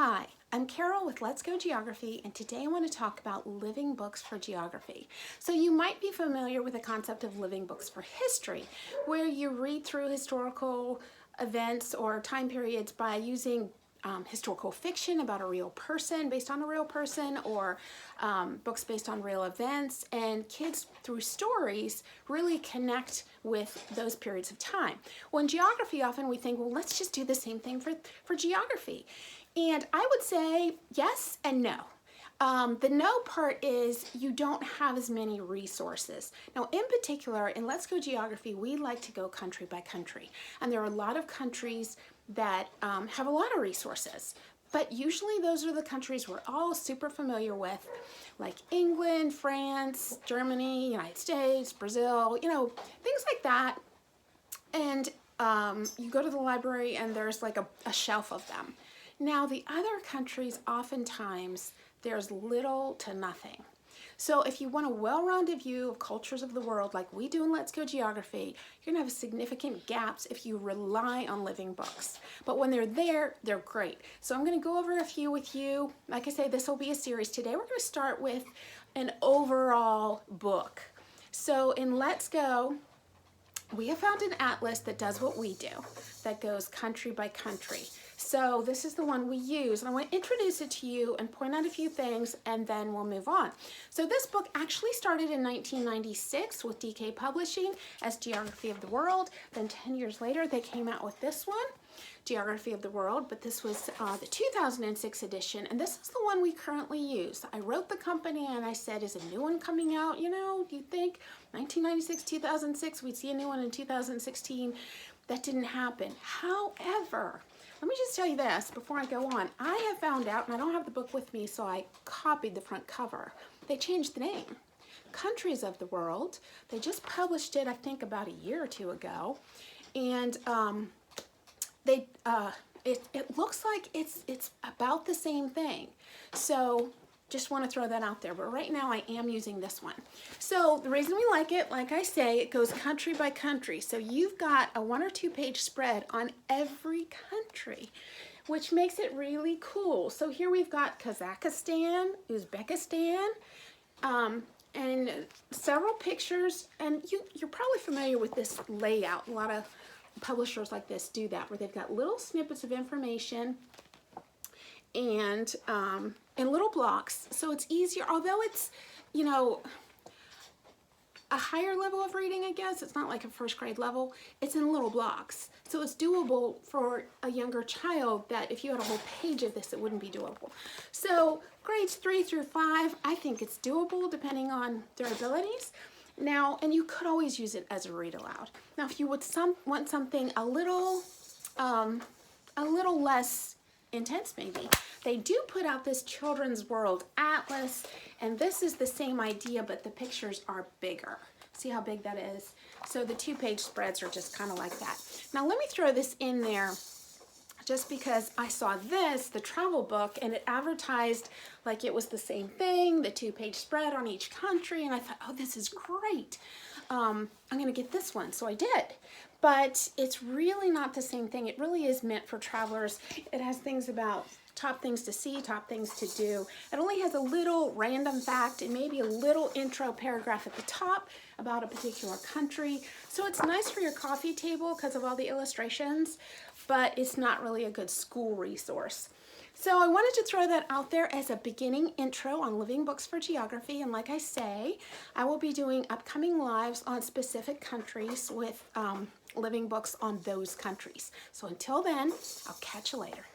Hi, I'm Carol with Let's Go Geography, and today I want to talk about living books for geography. So you might be familiar with the concept of living books for history, where you read through historical events or time periods by using historical fiction about a real person, based on a real person, or books based on real events, and kids through stories really connect with those periods of time. Well, in geography, often we think, well, let's just do the same thing for geography. And I would say yes and no. The no part is you don't have as many resources. Now, in particular, in Let's Go Geography, we like to go country by country. And there are a lot of countries that have a lot of resources. But usually those are the countries we're all super familiar with, like England, France, Germany, United States, Brazil, things like that. And you go to the library and there's like a shelf of them. Now, the other countries, oftentimes, there's little to nothing. So if you want a well-rounded view of cultures of the world like we do in Let's Go Geography, you're gonna have significant gaps if you rely on living books. But when they're there, they're great. So I'm gonna go over a few with you. Like I say, this will be a series. Today we're gonna start with an overall book. So in Let's Go, we have found an atlas that does what we do, that goes country by country. So this is the one we use, and I want to introduce it to you and point out a few things, and then we'll move on. So this book actually started in 1996 with DK Publishing as Geography of the World. Then 10 years later, they came out with this one, Geography of the World, but this was the 2006 edition, and this is the one we currently use. I wrote the company and I said, is a new one coming out? Do you think 1996, 2006, we'd see a new one in 2016? That didn't happen. However, let me just tell you this before I go on. I have found out, and I don't have the book with me, so I copied the front cover. They changed the name. Countries of the World. They just published it, I think, about a year or two ago. And it looks like it's about the same thing. So just want to throw that out there, but right now I am using this one. So the reason we like it, like I say, it goes country by country. So you've got a 1 or 2 page spread on every country, which makes it really cool. So here we've got Kazakhstan, Uzbekistan, and several pictures. And you're probably familiar with this layout. A lot of publishers like this do that, where they've got little snippets of information and in little blocks, so it's easier, although it's a higher level of reading, I guess. It's not like a first grade level. It's in little blocks, so it's doable for a younger child. That if you had a whole page of this, it wouldn't be doable. So grades 3 through 5, I think it's doable depending on their abilities. Now, and you could always use it as a read aloud. Now, if you would want something a little less intense, maybe, they do put out this Children's World Atlas, and this is the same idea, but the pictures are bigger. See how big that is? So the 2 page spreads are just kind of like that. Now let me throw this in there just because I saw this, the travel book, and it advertised like it was the same thing, the 2 page spread on each country, and I thought, oh, this is great. I'm gonna get this one, so I did. But it's really not the same thing. It really is meant for travelers. It has things about top things to see, top things to do. It only has a little random fact and maybe a little intro paragraph at the top about a particular country. So it's nice for your coffee table because of all the illustrations, but it's not really a good school resource. So I wanted to throw that out there as a beginning intro on living books for geography. And like I say, I will be doing upcoming lives on specific countries with living books on those countries. So until then, I'll catch you later.